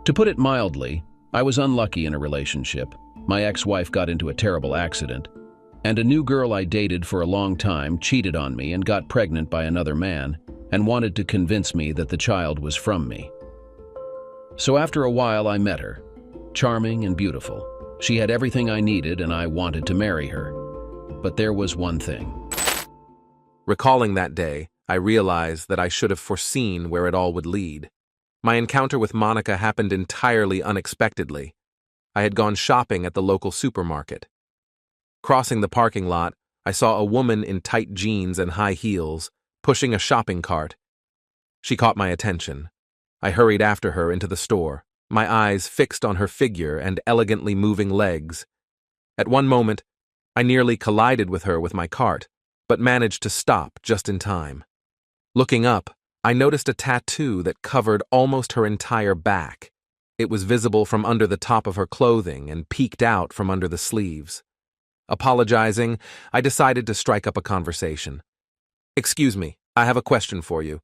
To put it mildly, I was unlucky in a relationship. My ex-wife got into a terrible accident, and a new girl I dated for a long time cheated on me and got pregnant by another man and wanted to convince me that the child was from me. So after a while I met her, charming and beautiful. She had everything I needed and I wanted to marry her. But there was one thing. Recalling that day, I realized that I should have foreseen where it all would lead. My encounter with Monica happened entirely unexpectedly. I had gone shopping at the local supermarket. Crossing the parking lot, I saw a woman in tight jeans and high heels, pushing a shopping cart. She caught my attention. I hurried after her into the store, my eyes fixed on her figure and elegantly moving legs. At one moment, I nearly collided with her with my cart, but managed to stop just in time. Looking up, I noticed a tattoo that covered almost her entire back. It was visible from under the top of her clothing and peeked out from under the sleeves. Apologizing, I decided to strike up a conversation. "Excuse me, I have a question for you."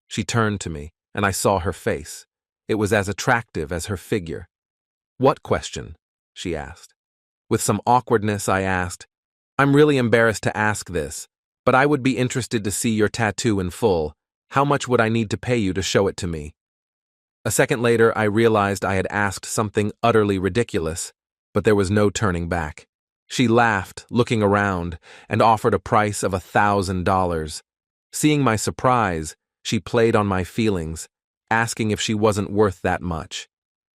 She turned to me, and I saw her face. It was as attractive as her figure. "What question?" she asked. With some awkwardness, I asked, "I'm really embarrassed to ask this, but I would be interested to see your tattoo in full. How much would I need to pay you to show it to me?" A second later, I realized I had asked something utterly ridiculous, but there was no turning back. She laughed, looking around, and offered a price of $1,000. Seeing my surprise, she played on my feelings, asking if she wasn't worth that much.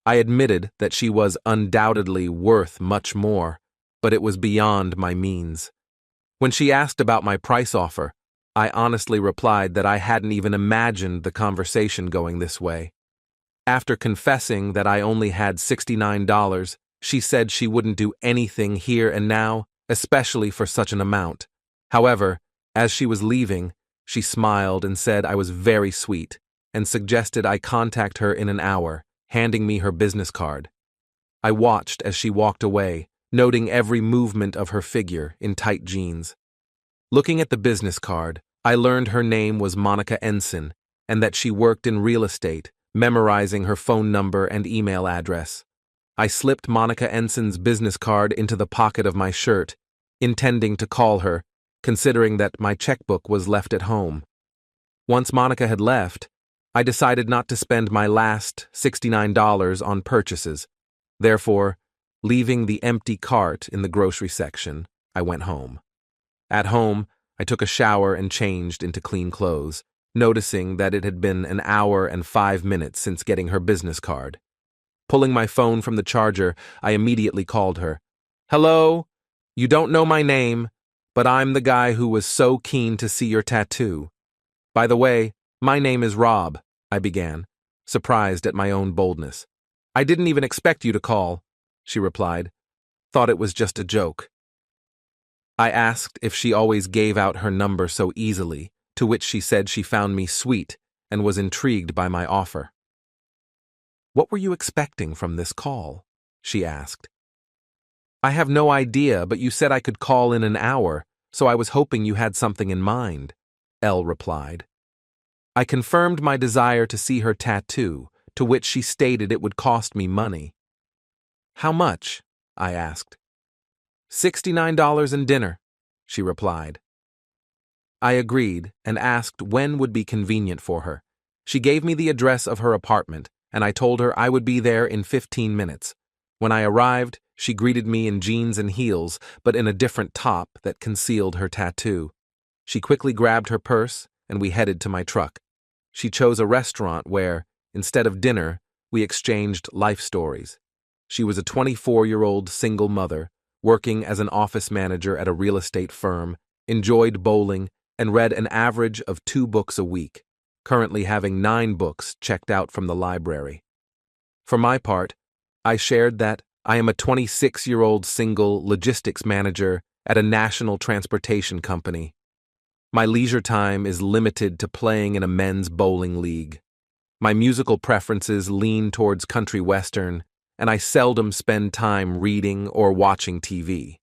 I admitted that she was undoubtedly worth much more, but it was beyond my means. When she asked about my price offer, I honestly replied that I hadn't even imagined the conversation going this way. After confessing that I only had $69, she said she wouldn't do anything here and now, especially for such an amount. However, as she was leaving, she smiled and said I was very sweet and suggested I contact her in an hour, handing me her business card. I watched as she walked away, noting every movement of her figure in tight jeans. Looking at the business card, I learned her name was Monica Ensign and that she worked in real estate, memorizing her phone number and email address. I slipped Monica Ensign's business card into the pocket of my shirt, intending to call her, considering that my checkbook was left at home. Once Monica had left, I decided not to spend my last $69 on purchases. Therefore, leaving the empty cart in the grocery section, I went home. At home, I took a shower and changed into clean clothes, noticing that it had been an hour and 5 minutes since getting her business card. Pulling my phone from the charger, I immediately called her. "Hello? You don't know my name, but I'm the guy who was so keen to see your tattoo. By the way, my name is Rob," I began, surprised at my own boldness. "I didn't even expect you to call," she replied. "Thought it was just a joke." I asked if she always gave out her number so easily, to which she said she found me sweet and was intrigued by my offer. "What were you expecting from this call?" she asked. "I have no idea, but you said I could call in an hour, so I was hoping you had something in mind," Elle replied. I confirmed my desire to see her tattoo, to which she stated it would cost me money. "How much?" I asked. $69 and dinner," she replied. I agreed and asked when would be convenient for her. She gave me the address of her apartment, and I told her I would be there in 15 minutes. When I arrived, she greeted me in jeans and heels, but in a different top that concealed her tattoo. She quickly grabbed her purse, and we headed to my truck. She chose a restaurant where, instead of dinner, we exchanged life stories. She was a 24-year-old single mother, working as an office manager at a real estate firm, enjoyed bowling, and read an average of 2 books a week, currently having 9 books checked out from the library. For my part, I shared that I am a 26-year-old single logistics manager at a national transportation company. My leisure time is limited to playing in a men's bowling league. My musical preferences lean towards country western, and I seldom spend time reading or watching TV.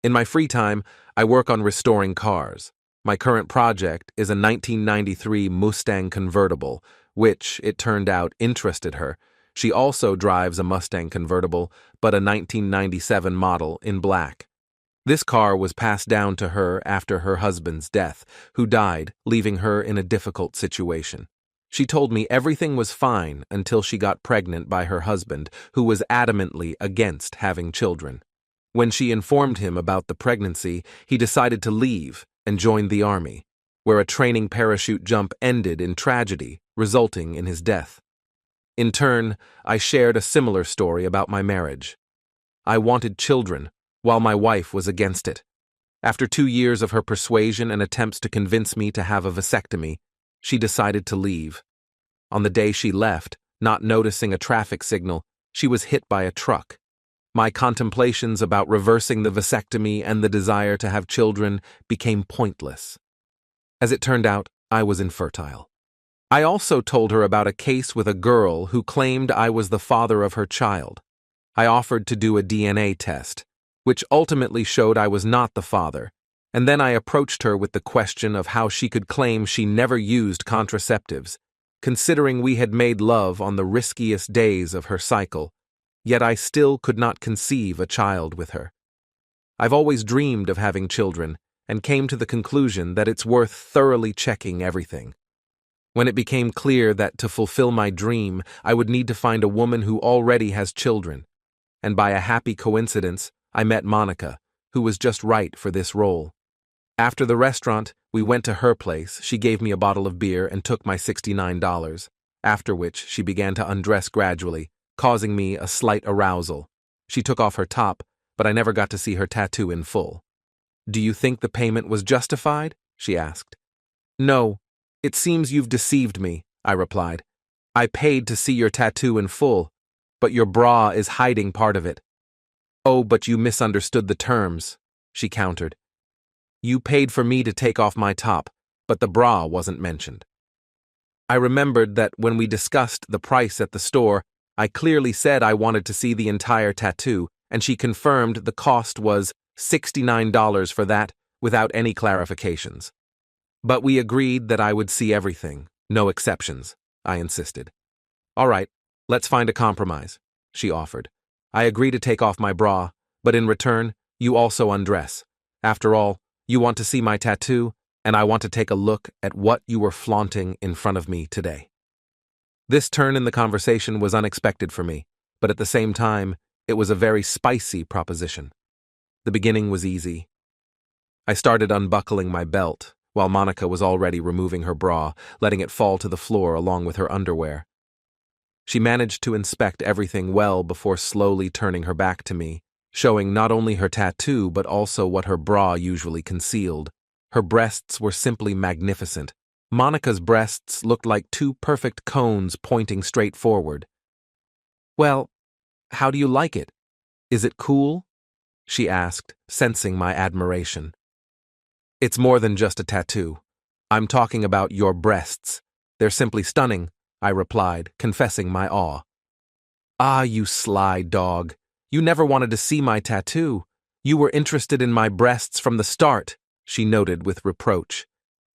In my free time, I work on restoring cars. My current project is a 1993 Mustang convertible, which, it turned out, interested her. She also drives a Mustang convertible, but a 1997 model in black. This car was passed down to her after her husband's death, who died, leaving her in a difficult situation. She told me everything was fine until she got pregnant by her husband, who was adamantly against having children. When she informed him about the pregnancy, he decided to leave and join the army, where a training parachute jump ended in tragedy, resulting in his death. In turn, I shared a similar story about my marriage. I wanted children, while my wife was against it. After 2 years of her persuasion and attempts to convince me to have a vasectomy, she decided to leave. On the day she left, not noticing a traffic signal, she was hit by a truck. My contemplations about reversing the vasectomy and the desire to have children became pointless. As it turned out, I was infertile. I also told her about a case with a girl who claimed I was the father of her child. I offered to do a DNA test, which ultimately showed I was not the father, and then I approached her with the question of how she could claim she never used contraceptives, considering we had made love on the riskiest days of her cycle, yet I still could not conceive a child with her. I've always dreamed of having children, and came to the conclusion that it's worth thoroughly checking everything. When it became clear that to fulfill my dream, I would need to find a woman who already has children, and by a happy coincidence, I met Monica, who was just right for this role. After the restaurant, we went to her place. She gave me a bottle of beer and took my $69, after which she began to undress gradually, causing me a slight arousal. She took off her top, but I never got to see her tattoo in full. "Do you think the payment was justified?" she asked. "No, it seems you've deceived me," I replied. "I paid to see your tattoo in full, but your bra is hiding part of it." "Oh, but you misunderstood the terms," she countered. "You paid for me to take off my top, but the bra wasn't mentioned." I remembered that when we discussed the price at the store, I clearly said I wanted to see the entire tattoo, and she confirmed the cost was $69 for that, without any clarifications. But we agreed that I would see everything, no exceptions, I insisted. "All right, let's find a compromise," she offered. "I agree to take off my bra, but in return, you also undress. After all, you want to see my tattoo, and I want to take a look at what you were flaunting in front of me today." This turn in the conversation was unexpected for me, but at the same time, it was a very spicy proposition. The beginning was easy. I started unbuckling my belt, while Monica was already removing her bra, letting it fall to the floor along with her underwear. She managed to inspect everything well before slowly turning her back to me, showing not only her tattoo but also what her bra usually concealed. Her breasts were simply magnificent. Monica's breasts looked like 2 perfect cones pointing straight forward. "Well, how do you like it? Is it cool?" she asked, sensing my admiration. "It's more than just a tattoo. I'm talking about your breasts. They're simply stunning," I replied, confessing my awe. "Ah, you sly dog. You never wanted to see my tattoo. You were interested in my breasts from the start," she noted with reproach.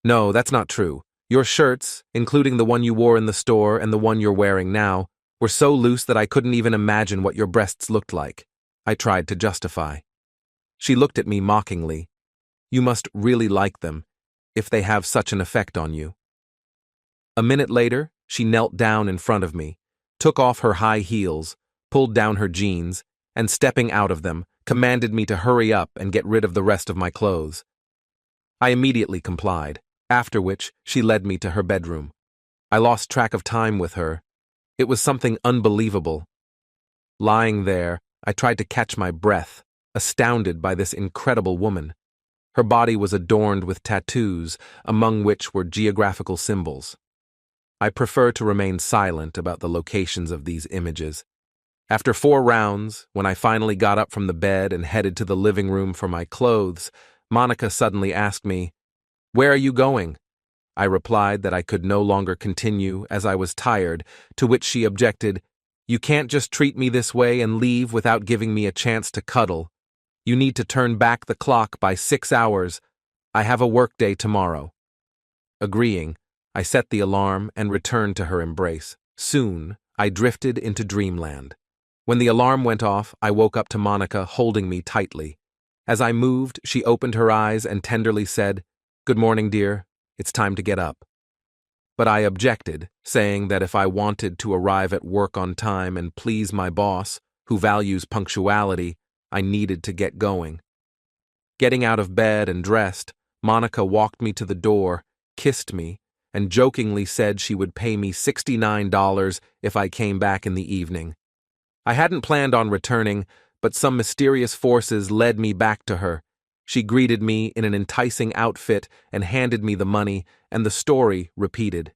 "No, that's not true. Your shirts, including the one you wore in the store and the one you're wearing now, were so loose that I couldn't even imagine what your breasts looked like," I tried to justify. She looked at me mockingly. "You must really like them, if they have such an effect on you." A minute later, she knelt down in front of me, took off her high heels, pulled down her jeans, and stepping out of them, commanded me to hurry up and get rid of the rest of my clothes. I immediately complied, after which she led me to her bedroom. I lost track of time with her. It was something unbelievable. Lying there, I tried to catch my breath, astounded by this incredible woman. Her body was adorned with tattoos, among which were geographical symbols. I prefer to remain silent about the locations of these images. After 4 rounds, when I finally got up from the bed and headed to the living room for my clothes, Monica suddenly asked me, "Where are you going?" I replied that I could no longer continue as I was tired, to which she objected, "You can't just treat me this way and leave without giving me a chance to cuddle. You need to turn back the clock by 6 hours. I have a workday tomorrow." Agreeing, I set the alarm and returned to her embrace. Soon, I drifted into dreamland. When the alarm went off, I woke up to Monica holding me tightly. As I moved, she opened her eyes and tenderly said, "Good morning, dear. It's time to get up." But I objected, saying that if I wanted to arrive at work on time and please my boss, who values punctuality, I needed to get going. Getting out of bed and dressed, Monica walked me to the door, kissed me, and jokingly said she would pay me $69 if I came back in the evening. I hadn't planned on returning, but some mysterious forces led me back to her. She greeted me in an enticing outfit and handed me the money, and the story repeated.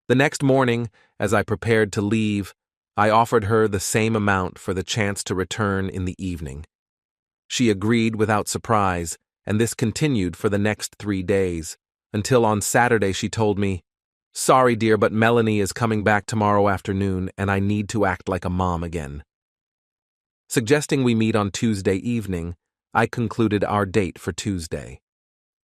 The next morning, as I prepared to leave, I offered her the same amount for the chance to return in the evening. She agreed without surprise, and this continued for the next 3 days, until on Saturday she told me, "Sorry, dear, but Melanie is coming back tomorrow afternoon, and I need to act like a mom again." Suggesting we meet on Tuesday evening, I concluded our date for Tuesday.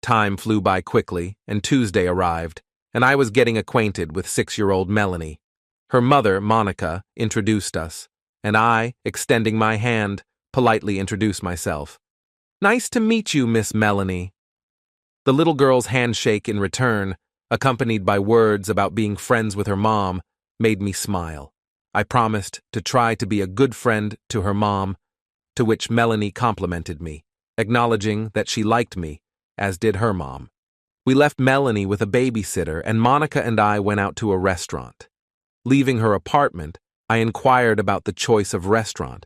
Time flew by quickly, and Tuesday arrived, and I was getting acquainted with 6-year-old Melanie. Her mother, Monica, introduced us, and I, extending my hand, politely introduced myself. "Nice to meet you, Miss Melanie." The little girl's handshake in return, accompanied by words about being friends with her mom, made me smile. I promised to try to be a good friend to her mom, to which Melanie complimented me, acknowledging that she liked me, as did her mom. We left Melanie with a babysitter, and Monica and I went out to a restaurant. Leaving her apartment, I inquired about the choice of restaurant,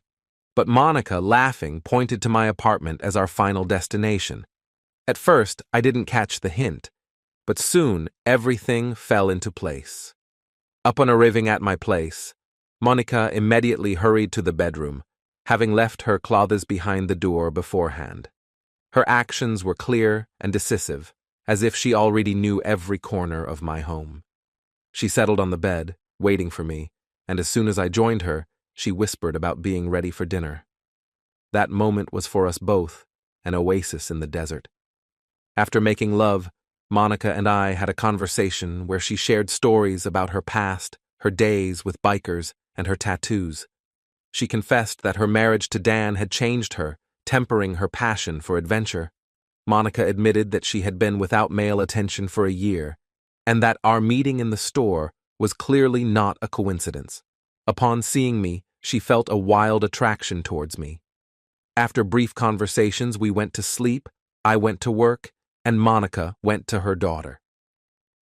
but Monica, laughing, pointed to my apartment as our final destination. At first, I didn't catch the hint, but soon everything fell into place. Upon arriving at my place, Monica immediately hurried to the bedroom, having left her clothes behind the door beforehand. Her actions were clear and decisive, as if she already knew every corner of my home. She settled on the bed, waiting for me, and as soon as I joined her, she whispered about being ready for dinner. That moment was for us both an oasis in the desert. After making love, Monica and I had a conversation where she shared stories about her past, her days with bikers, and her tattoos. She confessed that her marriage to Dan had changed her, tempering her passion for adventure. Monica admitted that she had been without male attention for a year, and that our meeting in the store was clearly not a coincidence. Upon seeing me, she felt a wild attraction towards me. After brief conversations, we went to sleep, I went to work, and Monica went to her daughter.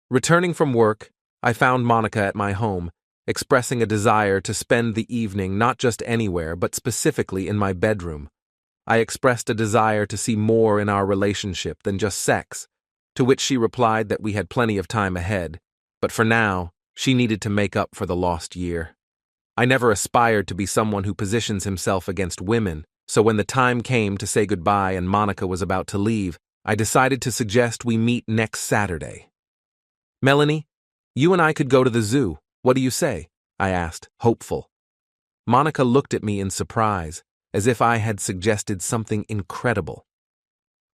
Returning from work, I found Monica at my home, expressing a desire to spend the evening not just anywhere, but specifically in my bedroom. I expressed a desire to see more in our relationship than just sex, to which she replied that we had plenty of time ahead, but for now, she needed to make up for the lost year. I never aspired to be someone who positions himself against women, so when the time came to say goodbye and Monica was about to leave, I decided to suggest we meet next Saturday. "Melanie, you and I could go to the zoo. What do you say?" I asked, hopeful. Monica looked at me in surprise, as if I had suggested something incredible.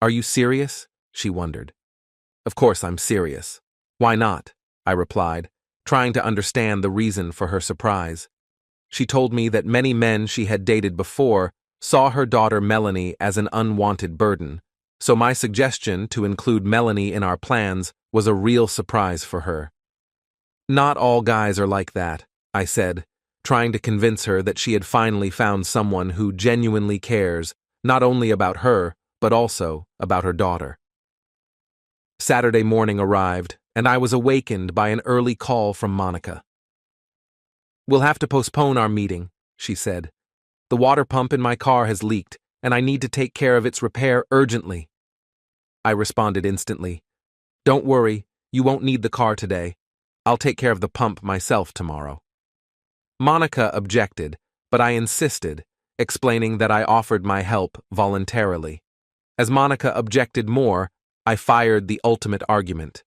"Are you serious?" she wondered. "Of course I'm serious. Why not?" I replied, trying to understand the reason for her surprise. She told me that many men she had dated before saw her daughter Melanie as an unwanted burden, so my suggestion to include Melanie in our plans was a real surprise for her. "Not all guys are like that," I said, trying to convince her that she had finally found someone who genuinely cares, not only about her, but also about her daughter. Saturday morning arrived, and I was awakened by an early call from Monica. "We'll have to postpone our meeting," she said. "The water pump in my car has leaked, and I need to take care of its repair urgently." I responded instantly, "Don't worry, you won't need the car today. I'll take care of the pump myself tomorrow." Monica objected, but I insisted, explaining that I offered my help voluntarily. As Monica objected more, I fired the ultimate argument.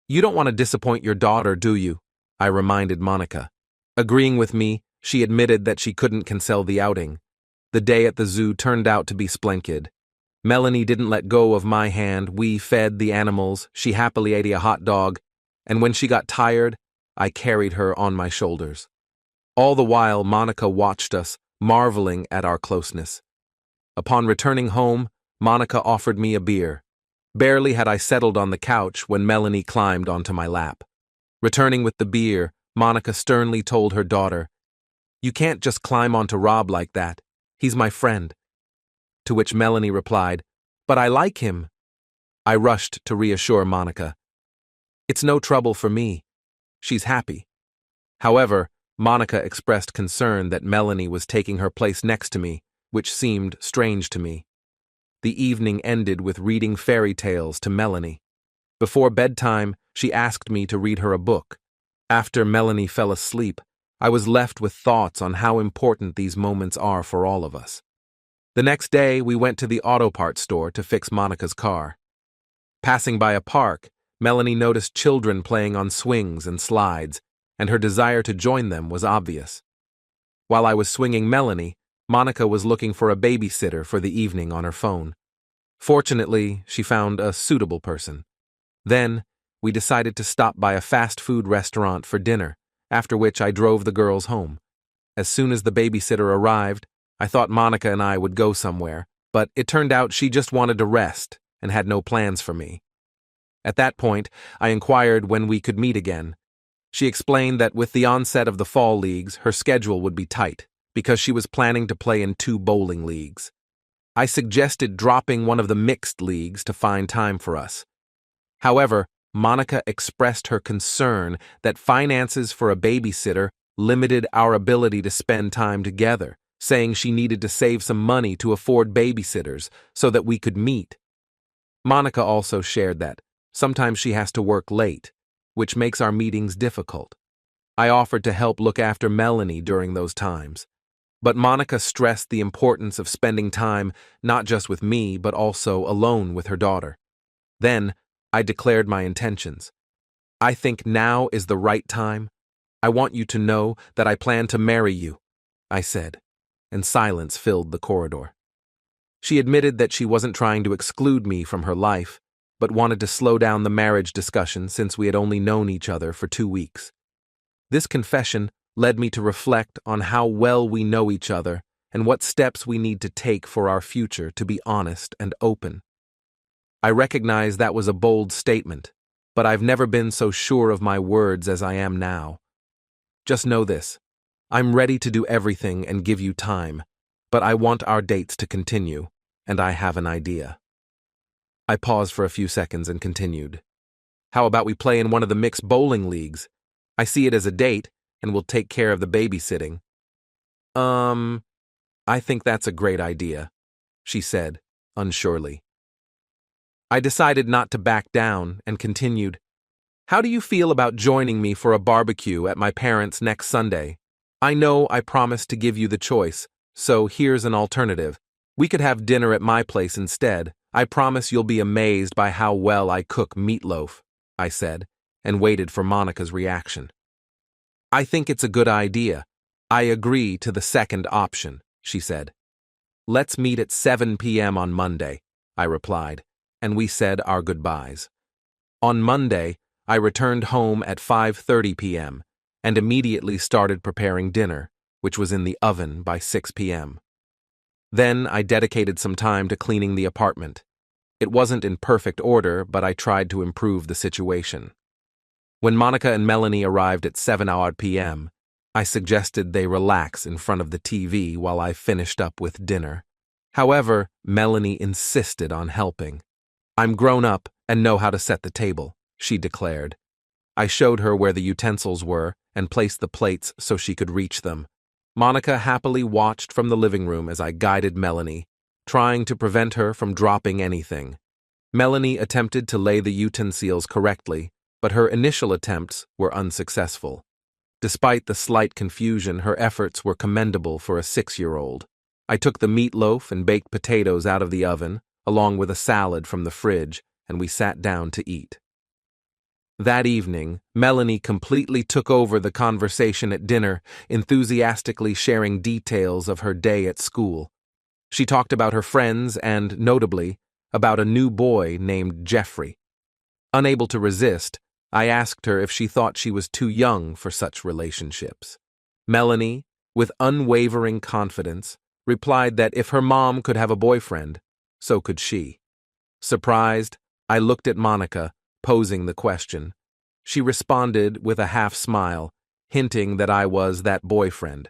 "You don't want to disappoint your daughter, do you?" I reminded Monica. Agreeing with me, she admitted that she couldn't cancel the outing. The day at the zoo turned out to be splendid. Melanie didn't let go of my hand, we fed the animals, she happily ate a hot dog, and when she got tired, I carried her on my shoulders. All the while, Monica watched us, marveling at our closeness. Upon returning home, Monica offered me a beer. Barely had I settled on the couch when Melanie climbed onto my lap. Returning with the beer, Monica sternly told her daughter, "You can't just climb onto Rob like that. He's my friend." To which Melanie replied, "But I like him." I rushed to reassure Monica. "It's no trouble for me. She's happy." However, Monica expressed concern that Melanie was taking her place next to me, which seemed strange to me. The evening ended with reading fairy tales to Melanie. Before bedtime, she asked me to read her a book. After Melanie fell asleep, I was left with thoughts on how important these moments are for all of us. The next day, we went to the auto parts store to fix Monica's car. Passing by a park, Melanie noticed children playing on swings and slides, and her desire to join them was obvious. While I was swinging Melanie, Monica was looking for a babysitter for the evening on her phone. Fortunately, she found a suitable person. Then, we decided to stop by a fast food restaurant for dinner, after which I drove the girls home. As soon as the babysitter arrived, I thought Monica and I would go somewhere, but it turned out she just wanted to rest and had no plans for me. At that point, I inquired when we could meet again. She explained that with the onset of the fall leagues, her schedule would be tight, because she was planning to play in 2 bowling leagues. I suggested dropping one of the mixed leagues to find time for us. However, Monica expressed her concern that finances for a babysitter limited our ability to spend time together, saying she needed to save some money to afford babysitters so that we could meet. Monica also shared that sometimes she has to work late, which makes our meetings difficult. I offered to help look after Melanie during those times. But Monica stressed the importance of spending time not just with me, but also alone with her daughter. Then, I declared my intentions. "I think now is the right time. I want you to know that I plan to marry you," I said, and silence filled the corridor. She admitted that she wasn't trying to exclude me from her life, but wanted to slow down the marriage discussion since we had only known each other for 2 weeks. This confession led me to reflect on how well we know each other and what steps we need to take for our future to be honest and open. I recognize that was a bold statement, but I've never been so sure of my words as I am now. Just know this: I'm ready to do everything and give you time, but I want our dates to continue, and I have an idea. I paused for a few seconds and continued. "How about we play in one of the mixed bowling leagues? I see it as a date, and we'll take care of the babysitting." I think that's a great idea," she said, unsurely. I decided not to back down and continued. "How do you feel about joining me for a barbecue at my parents' next Sunday? I know I promised to give you the choice, so here's an alternative. We could have dinner at my place instead. I promise you'll be amazed by how well I cook meatloaf," I said, and waited for Monica's reaction. "I think it's a good idea. I agree to the second option," she said. "Let's meet at 7 p.m. on Monday," I replied, and we said our goodbyes. On Monday, I returned home at 5:30 p.m. and immediately started preparing dinner, which was in the oven by 6 p.m. Then I dedicated some time to cleaning the apartment. It wasn't in perfect order, but I tried to improve the situation. When Monica and Melanie arrived at 7 p.m., I suggested they relax in front of the TV while I finished up with dinner. However, Melanie insisted on helping. "I'm grown up and know how to set the table," she declared. I showed her where the utensils were and placed the plates so she could reach them. Monica happily watched from the living room as I guided Melanie, trying to prevent her from dropping anything. Melanie attempted to lay the utensils correctly, but her initial attempts were unsuccessful. Despite the slight confusion, her efforts were commendable for a 6-year-old. I took the meatloaf and baked potatoes out of the oven, along with a salad from the fridge, and we sat down to eat. That evening, Melanie completely took over the conversation at dinner, enthusiastically sharing details of her day at school. She talked about her friends and, notably, about a new boy named Jeffrey. Unable to resist, I asked her if she thought she was too young for such relationships. Melanie, with unwavering confidence, replied that if her mom could have a boyfriend, so could she. Surprised, I looked at Monica, posing the question. She responded with a half smile, hinting that I was that boyfriend.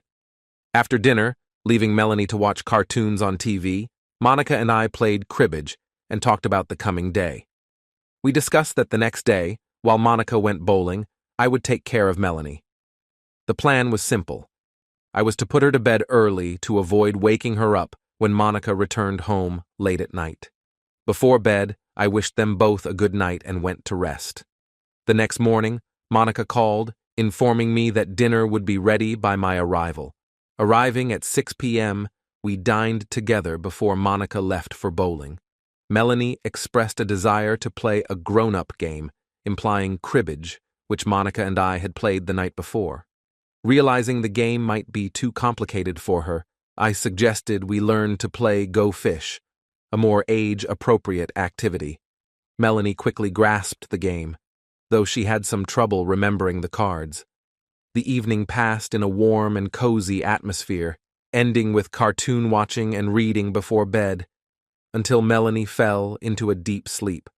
After dinner, leaving Melanie to watch cartoons on TV, Monica and I played cribbage and talked about the coming day. We discussed that the next day, while Monica went bowling, I would take care of Melanie. The plan was simple. I was to put her to bed early to avoid waking her up when Monica returned home late at night. Before bed, I wished them both a good night and went to rest. The next morning, Monica called, informing me that dinner would be ready by my arrival. Arriving at 6 p.m., we dined together before Monica left for bowling. Melanie expressed a desire to play a grown-up game, implying cribbage, which Monica and I had played the night before. Realizing the game might be too complicated for her, I suggested we learn to play Go Fish, a more age-appropriate activity. Melanie quickly grasped the game, though she had some trouble remembering the cards. The evening passed in a warm and cozy atmosphere, ending with cartoon watching and reading before bed, until Melanie fell into a deep sleep.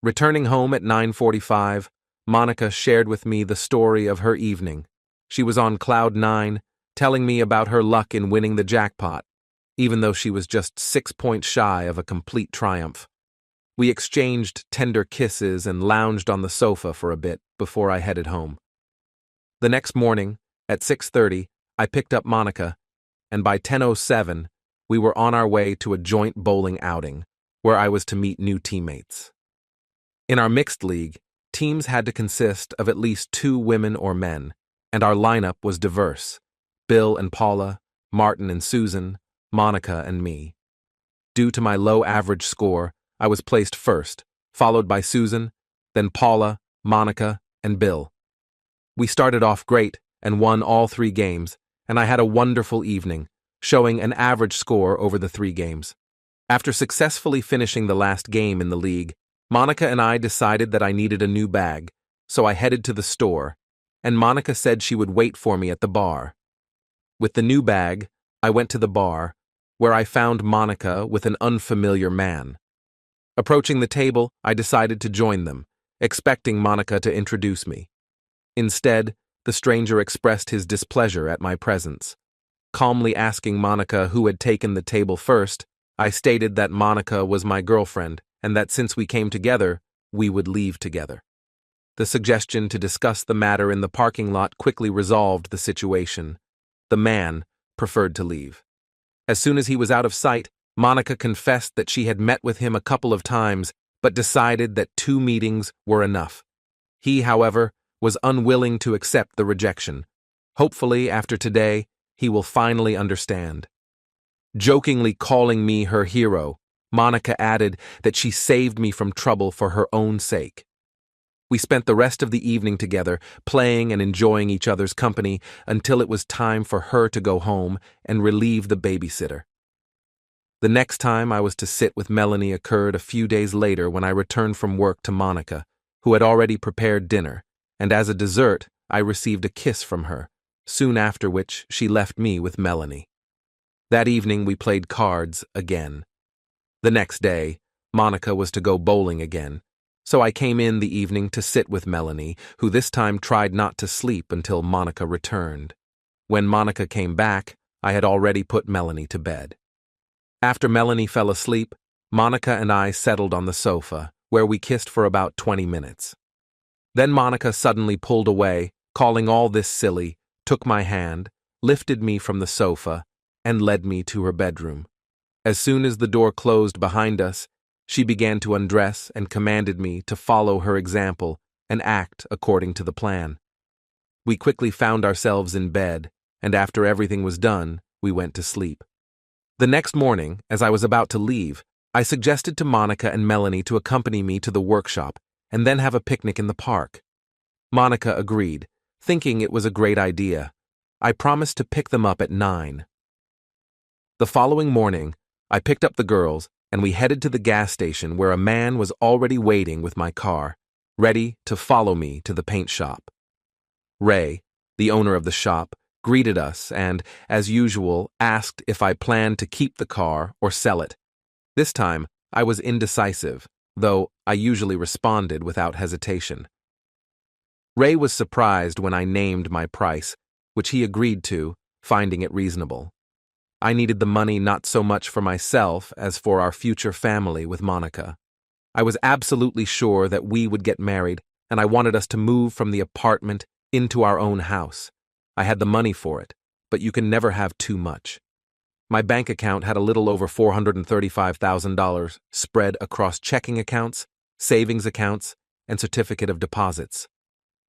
Returning home at 9:45, Monica shared with me the story of her evening. She was on cloud 9, telling me about her luck in winning the jackpot, even though she was just 6 points shy of a complete triumph. We exchanged tender kisses and lounged on the sofa for a bit before I headed home. The next morning, at 6:30, I picked up Monica, and by 10:07, we were on our way to a joint bowling outing, where I was to meet new teammates. In our mixed league, teams had to consist of at least 2 women or men, and our lineup was diverse: Bill and Paula, Martin and Susan, Monica and me. Due to my low average score, I was placed first, followed by Susan, then Paula, Monica, and Bill. We started off great and won all 3 games, and I had a wonderful evening, showing an average score over the 3 games. After successfully finishing the last game in the league, Monica and I decided that I needed a new bag, so I headed to the store, and Monica said she would wait for me at the bar. With the new bag, I went to the bar, where I found Monica with an unfamiliar man. Approaching the table, I decided to join them, expecting Monica to introduce me. Instead, the stranger expressed his displeasure at my presence. Calmly asking Monica who had taken the table first, I stated that Monica was my girlfriend and that since we came together, we would leave together. The suggestion to discuss the matter in the parking lot quickly resolved the situation. The man preferred to leave. As soon as he was out of sight, Monica confessed that she had met with him a couple of times, but decided that 2 meetings were enough. He, however, was unwilling to accept the rejection. Hopefully, after today, he will finally understand. Jokingly calling me her hero, Monica added that she saved me from trouble for her own sake. We spent the rest of the evening together, playing and enjoying each other's company until it was time for her to go home and relieve the babysitter. The next time I was to sit with Melanie occurred a few days later when I returned from work to Monica, who had already prepared dinner, and as a dessert, I received a kiss from her, soon after which she left me with Melanie. That evening we played cards again. The next day, Monica was to go bowling again, so I came in the evening to sit with Melanie, who this time tried not to sleep until Monica returned. When Monica came back, I had already put Melanie to bed. After Melanie fell asleep, Monica and I settled on the sofa, where we kissed for about 20 minutes. Then Monica suddenly pulled away, calling all this silly, took my hand, lifted me from the sofa, and led me to her bedroom. As soon as the door closed behind us, she began to undress and commanded me to follow her example and act according to the plan. We quickly found ourselves in bed, and after everything was done, we went to sleep. The next morning, as I was about to leave, I suggested to Monica and Melanie to accompany me to the workshop and then have a picnic in the park. Monica agreed, thinking it was a great idea. I promised to pick them up at 9. The following morning, I picked up the girls and we headed to the gas station where a man was already waiting with my car, ready to follow me to the paint shop. Ray, the owner of the shop, greeted us, and, as usual, asked if I planned to keep the car or sell it. This time, I was indecisive, though I usually responded without hesitation. Ray was surprised when I named my price, which he agreed to, finding it reasonable. I needed the money not so much for myself as for our future family with Monica. I was absolutely sure that we would get married, and I wanted us to move from the apartment into our own house. I had the money for it, but you can never have too much. My bank account had a little over $435,000 spread across checking accounts, savings accounts, and certificate of deposits.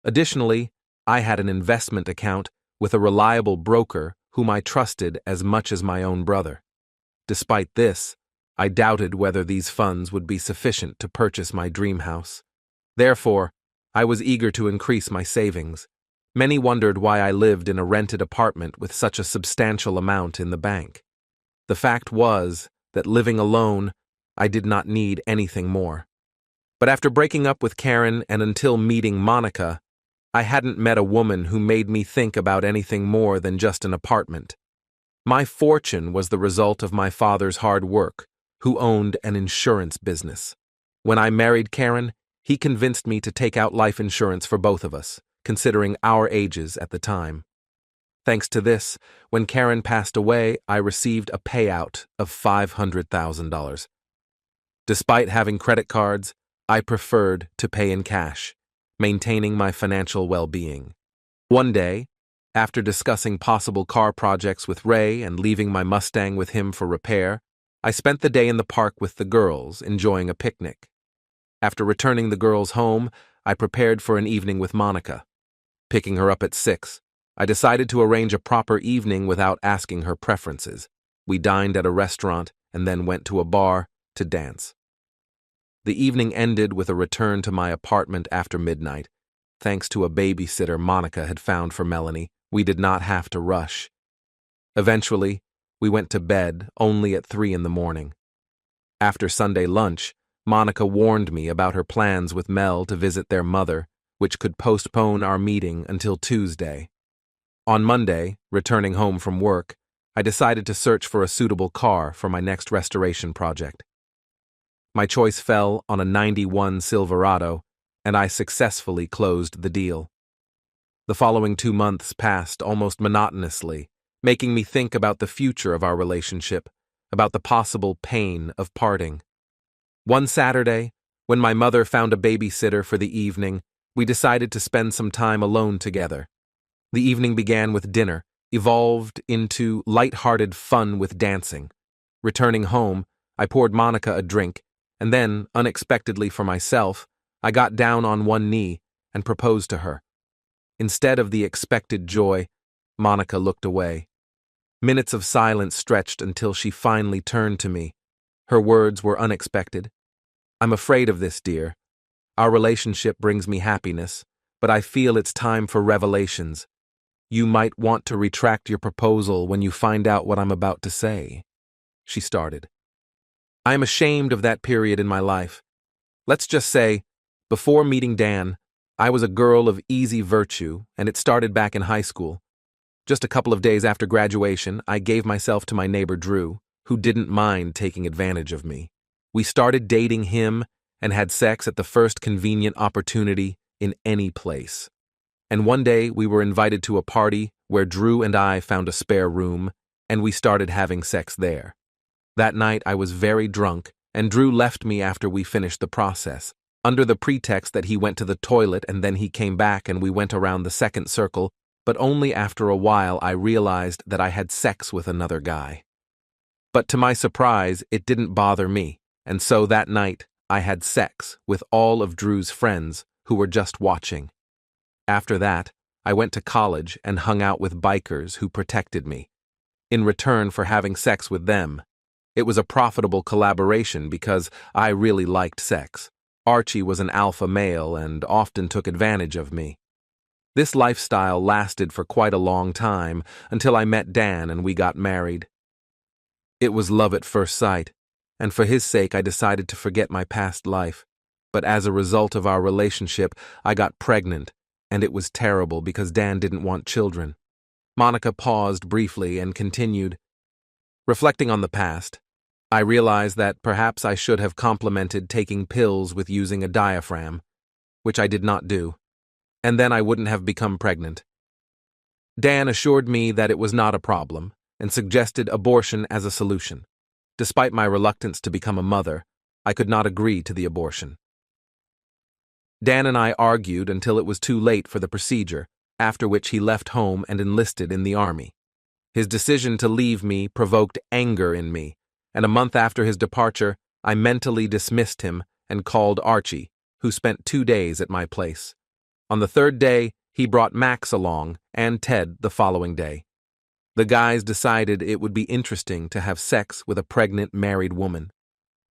Additionally, I had an investment account with a reliable broker whom I trusted as much as my own brother. Despite this, I doubted whether these funds would be sufficient to purchase my dream house. Therefore, I was eager to increase my savings. Many wondered why I lived in a rented apartment with such a substantial amount in the bank. The fact was that living alone, I did not need anything more. But after breaking up with Karen and until meeting Monica, I hadn't met a woman who made me think about anything more than just an apartment. My fortune was the result of my father's hard work, who owned an insurance business. When I married Karen, he convinced me to take out life insurance for both of us, considering our ages at the time. Thanks to this, when Karen passed away, I received a payout of $500,000. Despite having credit cards, I preferred to pay in cash, maintaining my financial well-being. One day, after discussing possible car projects with Ray and leaving my Mustang with him for repair, I spent the day in the park with the girls, enjoying a picnic. After returning the girls home, I prepared for an evening with Monica. Picking her up at 6, I decided to arrange a proper evening without asking her preferences. We dined at a restaurant and then went to a bar to dance. The evening ended with a return to my apartment after midnight. Thanks to a babysitter Monica had found for Melanie, we did not have to rush. Eventually, we went to bed only at 3 in the morning. After Sunday lunch, Monica warned me about her plans with Mel to visit their mother, which could postpone our meeting until Tuesday. On Monday, returning home from work, I decided to search for a suitable car for my next restoration project. My choice fell on a '91 Silverado, and I successfully closed the deal. The following 2 months passed almost monotonously, making me think about the future of our relationship, about the possible pain of parting. One Saturday, when my mother found a babysitter for the evening, we decided to spend some time alone together. The evening began with dinner, evolved into light-hearted fun with dancing. Returning home, I poured Monica a drink, and then, unexpectedly for myself, I got down on one knee and proposed to her. Instead of the expected joy, Monica looked away. Minutes of silence stretched until she finally turned to me. Her words were unexpected. "I'm afraid of this, dear. Our relationship brings me happiness, but I feel it's time for revelations. You might want to retract your proposal when you find out what I'm about to say." She started. I am ashamed of that period in my life. Let's just say, before meeting Dan, I was a girl of easy virtue, and it started back in high school. Just a couple of days after graduation, I gave myself to my neighbor Drew, who didn't mind taking advantage of me. We started dating him and had sex at the first convenient opportunity in any place. And one day we were invited to a party where Drew and I found a spare room, and we started having sex there. That night I was very drunk, and Drew left me after we finished the process, under the pretext that he went to the toilet, and then he came back and we went around the second circle, but only after a while I realized that I had sex with another guy. But to my surprise, it didn't bother me, and so that night I had sex with all of Drew's friends who were just watching. After that, I went to college and hung out with bikers who protected me. In return for having sex with them, it was a profitable collaboration because I really liked sex. Archie was an alpha male and often took advantage of me. This lifestyle lasted for quite a long time until I met Dan and we got married. It was love at first sight, and for his sake I decided to forget my past life. But as a result of our relationship, I got pregnant, and it was terrible because Dan didn't want children. Monica paused briefly and continued. Reflecting on the past, I realized that perhaps I should have complemented taking pills with using a diaphragm, which I did not do, and then I wouldn't have become pregnant. Dan assured me that it was not a problem and suggested abortion as a solution. Despite my reluctance to become a mother, I could not agree to the abortion. Dan and I argued until it was too late for the procedure, after which he left home and enlisted in the army. His decision to leave me provoked anger in me, and a month after his departure, I mentally dismissed him and called Archie, who spent 2 days at my place. On the third day, he brought Max along, and Ted the following day. The guys decided it would be interesting to have sex with a pregnant married woman.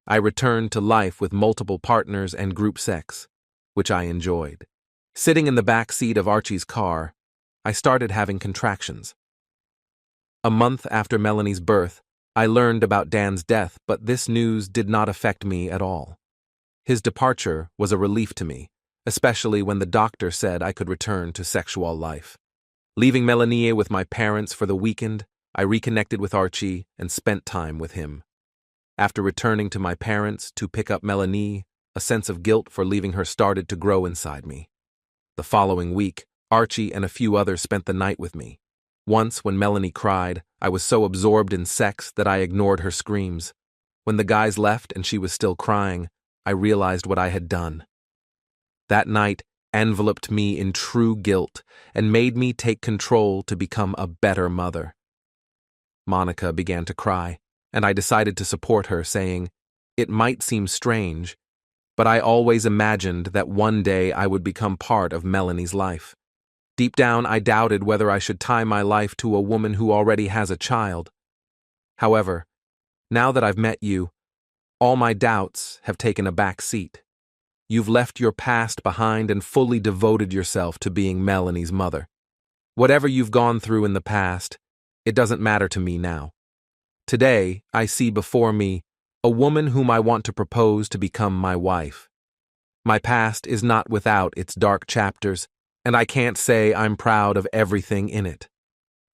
I returned to life with multiple partners and group sex, which I enjoyed. Sitting in the back seat of Archie's car, I started having contractions. A month after Melanie's birth, I learned about Dan's death, but this news did not affect me at all. His departure was a relief to me, especially when the doctor said I could return to sexual life. Leaving Melanie with my parents for the weekend, I reconnected with Archie and spent time with him. After returning to my parents to pick up Melanie, a sense of guilt for leaving her started to grow inside me. The following week, Archie and a few others spent the night with me. Once, when Melanie cried, I was so absorbed in sex that I ignored her screams. When the guys left and she was still crying, I realized what I had done. That night enveloped me in true guilt and made me take control to become a better mother. Monica began to cry, and I decided to support her, saying, "It might seem strange, but I always imagined that one day I would become part of Melanie's life. Deep down, I doubted whether I should tie my life to a woman who already has a child. However, now that I've met you, all my doubts have taken a back seat. You've left your past behind and fully devoted yourself to being Melanie's mother. Whatever you've gone through in the past, it doesn't matter to me now. Today, I see before me a woman whom I want to propose to become my wife. My past is not without its dark chapters, and I can't say I'm proud of everything in it.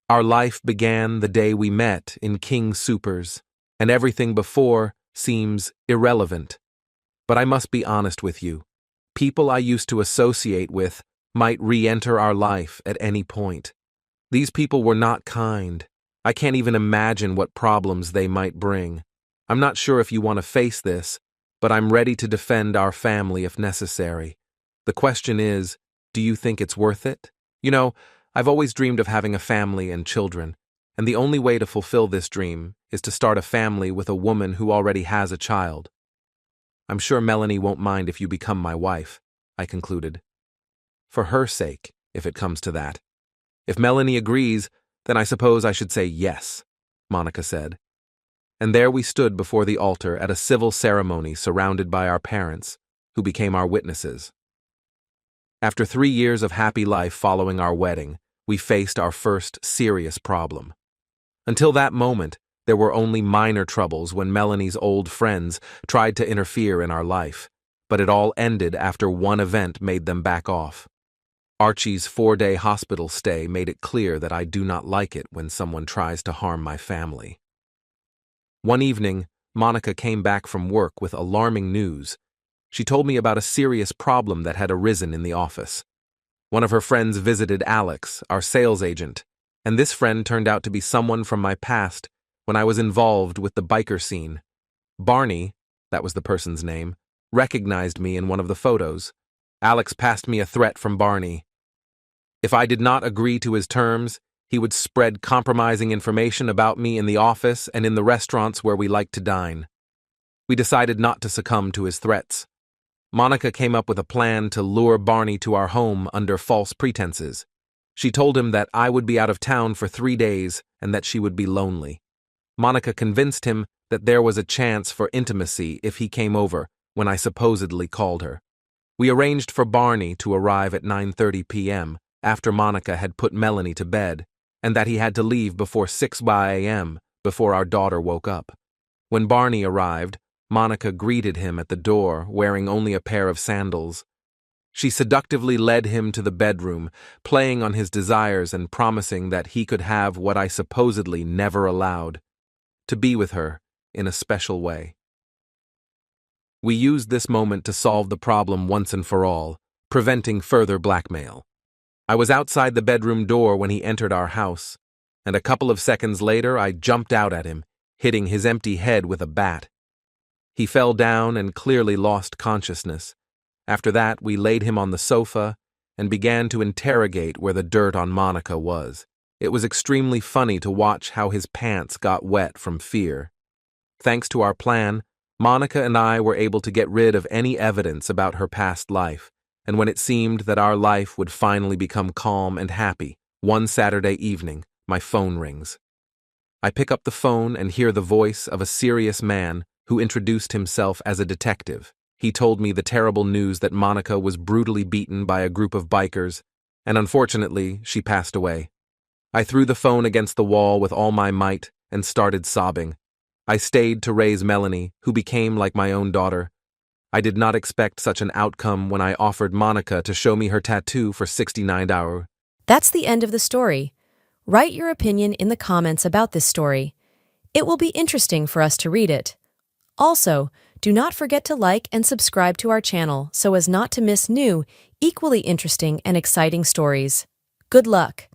Our life began the day we met in King Supers, and everything before seems irrelevant. But I must be honest with you. People I used to associate with might re-enter our life at any point. These people were not kind. I can't even imagine what problems they might bring. I'm not sure if you want to face this, but I'm ready to defend our family if necessary. The question is, do you think it's worth it? You know, I've always dreamed of having a family and children, and the only way to fulfill this dream is to start a family with a woman who already has a child. I'm sure Melanie won't mind if you become my wife," I concluded. "For her sake, if it comes to that. If Melanie agrees, then I suppose I should say yes," Monica said. And there we stood before the altar at a civil ceremony surrounded by our parents, who became our witnesses. After 3 years of happy life following our wedding, we faced our first serious problem. Until that moment, there were only minor troubles when Melanie's old friends tried to interfere in our life, but it all ended after one event made them back off. Archie's 4-day hospital stay made it clear that I do not like it when someone tries to harm my family. One evening, Monica came back from work with alarming news. She told me about a serious problem that had arisen in the office. One of her friends visited Alex, our sales agent, and this friend turned out to be someone from my past when I was involved with the biker scene. Barney, that was the person's name, recognized me in one of the photos. Alex passed me a threat from Barney. If I did not agree to his terms, he would spread compromising information about me in the office and in the restaurants where we liked to dine. We decided not to succumb to his threats. Monica came up with a plan to lure Barney to our home under false pretenses. She told him that I would be out of town for 3 days and that she would be lonely. Monica convinced him that there was a chance for intimacy if he came over when I supposedly called her. We arranged for Barney to arrive at 9:30 p.m. after Monica had put Melanie to bed, and that he had to leave before 6 a.m. before our daughter woke up. When Barney arrived, Monica greeted him at the door wearing only a pair of sandals. She seductively led him to the bedroom, playing on his desires and promising that he could have what I supposedly never allowed, to be with her in a special way. We used this moment to solve the problem once and for all, preventing further blackmail. I was outside the bedroom door when he entered our house, and a couple of seconds later I jumped out at him, hitting his empty head with a bat. He fell down and clearly lost consciousness. After that, we laid him on the sofa and began to interrogate where the dirt on Monica was. It was extremely funny to watch how his pants got wet from fear. Thanks to our plan, Monica and I were able to get rid of any evidence about her past life, and when it seemed that our life would finally become calm and happy, one Saturday evening, my phone rings. I pick up the phone and hear the voice of a serious man who introduced himself as a detective. He told me the terrible news that Monica was brutally beaten by a group of bikers, and unfortunately, she passed away. I threw the phone against the wall with all my might and started sobbing. I stayed to raise Melanie, who became like my own daughter. I did not expect such an outcome when I offered Monica to show me her tattoo for $69. That's the end of the story. Write your opinion in the comments about this story. It will be interesting for us to read it. Also, do not forget to like and subscribe to our channel so as not to miss new, equally interesting and exciting stories. Good luck!